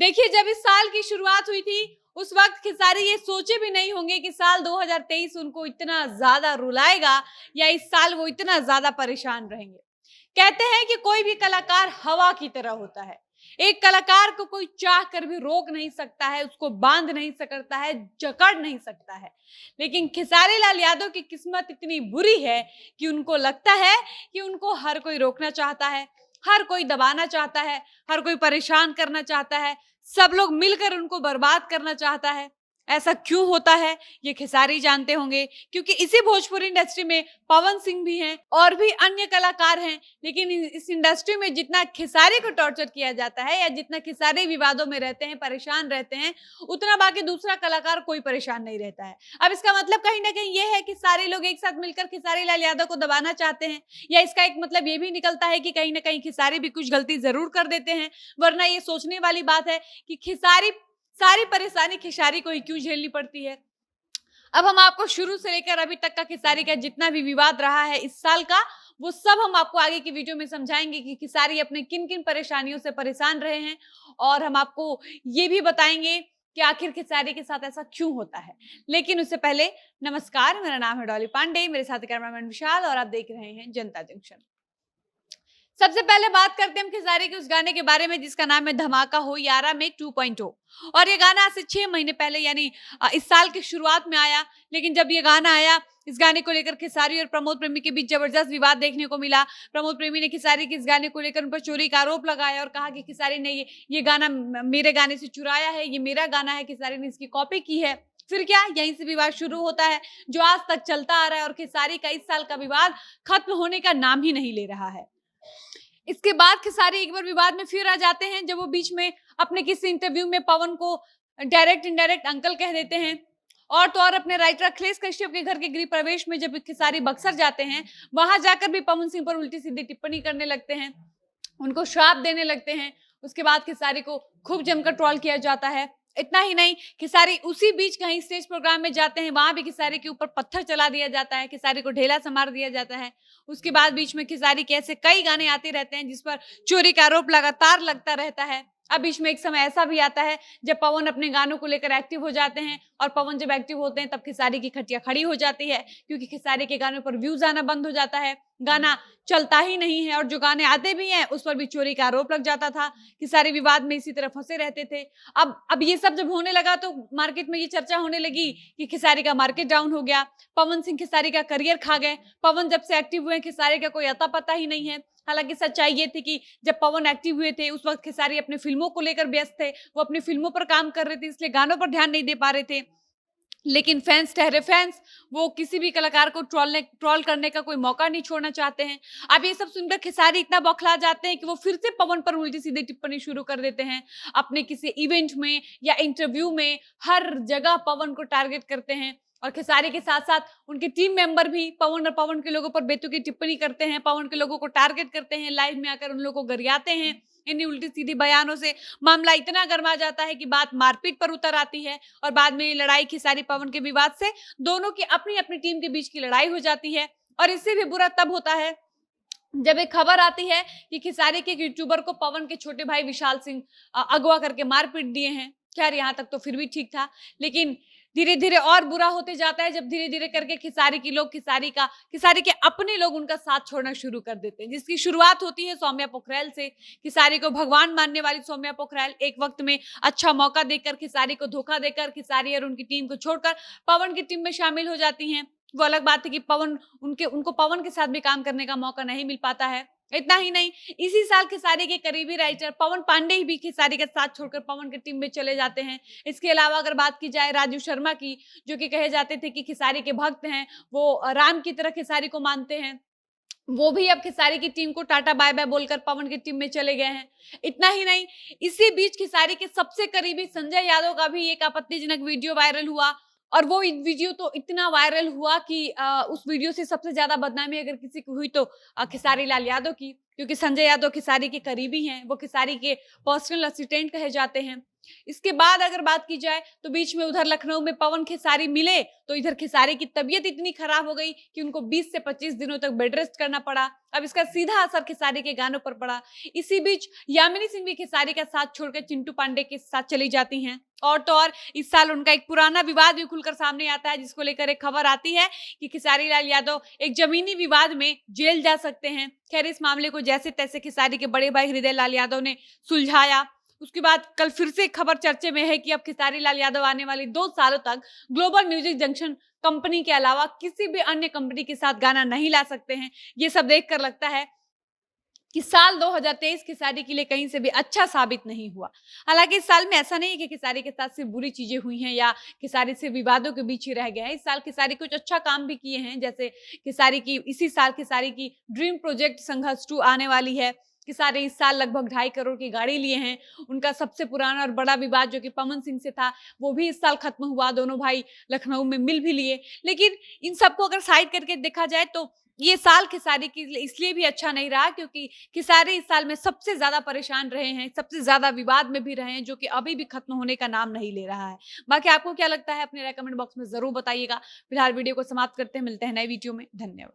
देखिए, जब इस साल की शुरुआत हुई थी, उस वक्त खेसारी ये सोचे भी नहीं होंगे कि साल 2023 उनको इतना ज्यादा रुलाएगा या इस साल वो इतना ज्यादा परेशान रहेंगे। कहते हैं कि कोई भी कलाकार हवा की तरह होता है। एक कलाकार को कोई चाह कर भी रोक नहीं सकता है, उसको बांध नहीं सकता है, जकड़ नहीं सकता है। लेकिन खेसारी लाल यादव की किस्मत इतनी बुरी है कि उनको लगता है कि उनको हर कोई रोकना चाहता है, हर कोई दबाना चाहता है, हर कोई परेशान करना चाहता है, सब लोग मिलकर उनको बर्बाद करना चाहता है। ऐसा क्यों होता है ये खेसारी जानते होंगे, क्योंकि इसी भोजपुरी इंडस्ट्री में पवन सिंह भी हैं और भी अन्य कलाकार हैं। लेकिन इस इंडस्ट्री में जितना खेसारी को टॉर्चर किया जाता है या जितना खेसारी विवादों में रहते हैं, परेशान रहते हैं, उतना बाकी दूसरा कलाकार कोई परेशान नहीं रहता है। अब इसका मतलब कहीं ना कहीं ये है कि सारे लोग एक साथ मिलकर खेसारी लाल यादव को दबाना चाहते हैं, या इसका एक मतलब ये भी निकलता है कि कहीं ना कहीं खेसारी भी कुछ गलती जरूर कर देते हैं। वरना ये सोचने वाली बात है कि खेसारी सारी परेशानी खेसारी को ही क्यों झेलनी पड़ती है। अब हम आपको शुरू से लेकर अभी तक का खेसारी का जितना भी विवाद रहा है इस साल का, वो सब हम आपको आगे की वीडियो में समझाएंगे कि खेसारी अपने किन किन परेशानियों से परेशान रहे हैं, और हम आपको ये भी बताएंगे कि आखिर खेसारी के साथ ऐसा क्यों होता है। लेकिन उससे पहले नमस्कार, मेरा नाम है डॉली पांडे, मेरे साथ कैमरामैन विशाल और आप देख रहे हैं जनता जंक्शन। सबसे पहले बात करते हैं हम खेसारी के उस गाने के बारे में जिसका नाम है धमाका हो यारा में 2.0। और ये गाना आज से 6 महीने पहले यानी इस साल की शुरुआत में आया। लेकिन जब ये गाना आया, इस गाने को लेकर खेसारी और प्रमोद प्रेमी के बीच जबरदस्त विवाद देखने को मिला। प्रमोद प्रेमी ने खेसारी के इस गाने को लेकर उन पर चोरी का आरोप लगाया और कहा कि खेसारी ने ये गाना मेरे गाने से चुराया है, ये मेरा गाना है, खेसारी ने इसकी कॉपी की है। फिर क्या, यहीं से विवाद शुरू होता है जो आज तक चलता आ रहा है, और खेसारी का इस साल का विवाद खत्म होने का नाम ही नहीं ले रहा है। इसके बाद खेसारी एक बार विवाद में फिर आ जाते हैं जब वो बीच में अपने किसी इंटरव्यू में पवन को डायरेक्ट इनडायरेक्ट अंकल कह देते हैं। और तो और अपने राइटर अखिलेश कश्यप के घर के गृह प्रवेश में जब खेसारी बक्सर जाते हैं, वहां जाकर भी पवन सिंह पर उल्टी सीधी टिप्पणी करने लगते हैं, उनको श्राप देने लगते हैं। उसके बाद खेसारी को खूब जमकर ट्रोल किया जाता है। इतना ही नहीं, खेसारी उसी बीच कहीं स्टेज प्रोग्राम में जाते हैं, वहां भी खेसारी के ऊपर पत्थर चला दिया जाता है, खेसारी को ढेला से मार दिया जाता है। उसके बाद बीच में खेसारी के ऐसे कई गाने आते रहते हैं जिस पर चोरी का आरोप लगातार लगता रहता है। अब बीच में एक समय ऐसा भी आता है जब पवन अपने गानों को लेकर एक्टिव हो जाते हैं, और पवन जब एक्टिव होते हैं तब खेसारी की खटिया खड़ी हो जाती है, क्योंकि खेसारी के गानों पर व्यूज आना बंद हो जाता है, गाना चलता ही नहीं है, और जो गाने आते भी हैं उस पर भी चोरी का आरोप लग जाता था। खेसारी विवाद में इसी तरह फंसे रहते थे। अब ये सब जब होने लगा तो मार्केट में ये चर्चा होने लगी कि खेसारी का मार्केट डाउन हो गया, पवन सिंह खेसारी का करियर खा गए, पवन जब से एक्टिव हुए खेसारी का कोई अता पता ही नहीं है। हालांकि सच्चाई ये थी कि जब पवन एक्टिव हुए थे उस वक्त खेसारी अपने फिल्मों को लेकर व्यस्त थे, वो अपनी फिल्मों पर काम कर रहे थे, इसलिए गानों पर ध्यान नहीं दे पा रहे थे। लेकिन फैंस ठहरे फैंस, वो किसी भी कलाकार को ट्रोल करने का कोई मौका नहीं छोड़ना चाहते हैं। अब ये सब सुनकर खेसारी इतना बौखला जाते हैं कि वो फिर से पवन पर उल्टी सीधी टिप्पणी शुरू कर देते हैं। अपने किसी इवेंट में या इंटरव्यू में हर जगह पवन को टारगेट करते हैं, और खेसारी के साथ साथ उनके टीम मेंबर भी पवन और पवन के लोगों पर बेतुकी टिप्पणी करते हैं, पवन के लोगों को टारगेट करते हैं, लाइव में आकर उन लोगों को गरियाते हैं। इन्हीं उल्टी सीधी बयानों से मामला इतना गर्मा जाता है कि बात मारपीट पर उतर आती है, और बाद में ये लड़ाई खेसारी पवन के विवाद से दोनों की अपनी अपनी टीम के बीच की लड़ाई हो जाती है। और इससे भी बुरा तब होता है जब एक खबर आती है कि खेसारी के यूट्यूबर को पवन के छोटे भाई विशाल सिंह अगवा करके मारपीट दिए हैं। खैर यहाँ तक तो फिर भी ठीक था, लेकिन धीरे धीरे और बुरा होते जाता है जब धीरे धीरे करके खेसारी के अपने लोग उनका साथ छोड़ना शुरू कर देते हैं, जिसकी शुरुआत होती है सौम्या पोखरेल से। खेसारी को भगवान मानने वाली सौम्या पोखरेल एक वक्त में अच्छा मौका देकर खेसारी को धोखा देकर खेसारी और उनकी टीम को छोड़कर पवन की टीम में शामिल हो जाती हैं। वो अलग बात है कि उनको पवन के साथ भी काम करने का मौका नहीं मिल पाता है। इतना ही नहीं, इसी साल खेसारी के करीबी राइटर पवन पांडे भी खेसारी के साथ छोड़कर पवन की टीम में चले जाते हैं। इसके अलावा अगर बात की जाए राजू शर्मा की, जो कि कहे जाते थे कि खेसारी के भक्त हैं, वो राम की तरह खेसारी को मानते हैं, वो भी अब खेसारी की टीम को टाटा बाय बाय बोलकर पवन की टीम में चले गए हैं। इतना ही नहीं, इसी बीच खेसारी के सबसे करीबी संजय यादव का भी एक आपत्तिजनक वीडियो वायरल हुआ, और वो वीडियो तो इतना वायरल हुआ कि उस वीडियो से सबसे ज्यादा बदनामी अगर किसी की हुई तो खेसारी लाल यादव की, क्योंकि संजय यादव खेसारी के करीबी हैं, वो खेसारी के पर्सनल असिस्टेंट कहे जाते हैं। इसके बाद अगर बात की जाए तो बीच में उधर लखनऊ में पवन खेसारी मिले तो इधर खेसारी की तबीयत इतनी खराब हो गई कि उनको 20 से 25 दिनों तक बेड रेस्ट करना पड़ा। अब इसका सीधा असर खेसारी के गानों पर पड़ा। इसी बीच यामिनी सिंह भी खेसारी का साथ छोड़कर चिंटू पांडे के साथ चली जाती हैं। और तो और इस साल उनका एक पुराना विवाद भी खुलकर सामने आता है, जिसको लेकर एक खबर आती है कि खेसारी लाल यादव एक जमीनी विवाद में जेल जा सकते हैं। खैर, इस मामले को जैसे तैसे खेसारी के बड़े भाई हृदय लाल यादव ने सुलझाया। उसके बाद कल फिर से खबर चर्चे में है कि अब खेसारी लाल यादव आने वाली 2 सालों तक ग्लोबल म्यूजिक जंक्शन कंपनी के अलावा किसी भी अन्य कंपनी के साथ गाना नहीं ला सकते हैं। ये सब देखकर लगता है कि साल 2023 खेसारी के लिए कहीं से भी अच्छा साबित नहीं हुआ। हालांकि इस साल में ऐसा नहीं है कि खेसारी के साथ सिर्फ बुरी चीजें हुई हैं या खेसारी से विवादों के बीच ही रह गया है। इस साल खेसारी कुछ अच्छा काम भी किए हैं, जैसे इसी साल खेसारी की ड्रीम प्रोजेक्ट संघर्ष 2 आने वाली है। खेसारी इस साल लगभग 2.5 करोड़ की गाड़ी लिए हैं। उनका सबसे पुराना और बड़ा विवाद जो कि पवन सिंह से था, वो भी इस साल खत्म हुआ। दोनों भाई लखनऊ में मिल भी लिए। लेकिन इन सबको अगर साइड करके देखा जाए तो ये साल खेसारी के लिए इसलिए भी अच्छा नहीं रहा क्योंकि खेसारी इस साल में सबसे ज्यादा परेशान रहे हैं, सबसे ज्यादा विवाद में भी रहे हैं, जो कि अभी भी खत्म होने का नाम नहीं ले रहा है। बाकी आपको क्या लगता है, अपने कमेंट बॉक्स में जरूर बताइएगा। फिलहाल वीडियो को समाप्त करते हैं, मिलते हैं नए वीडियो में। धन्यवाद।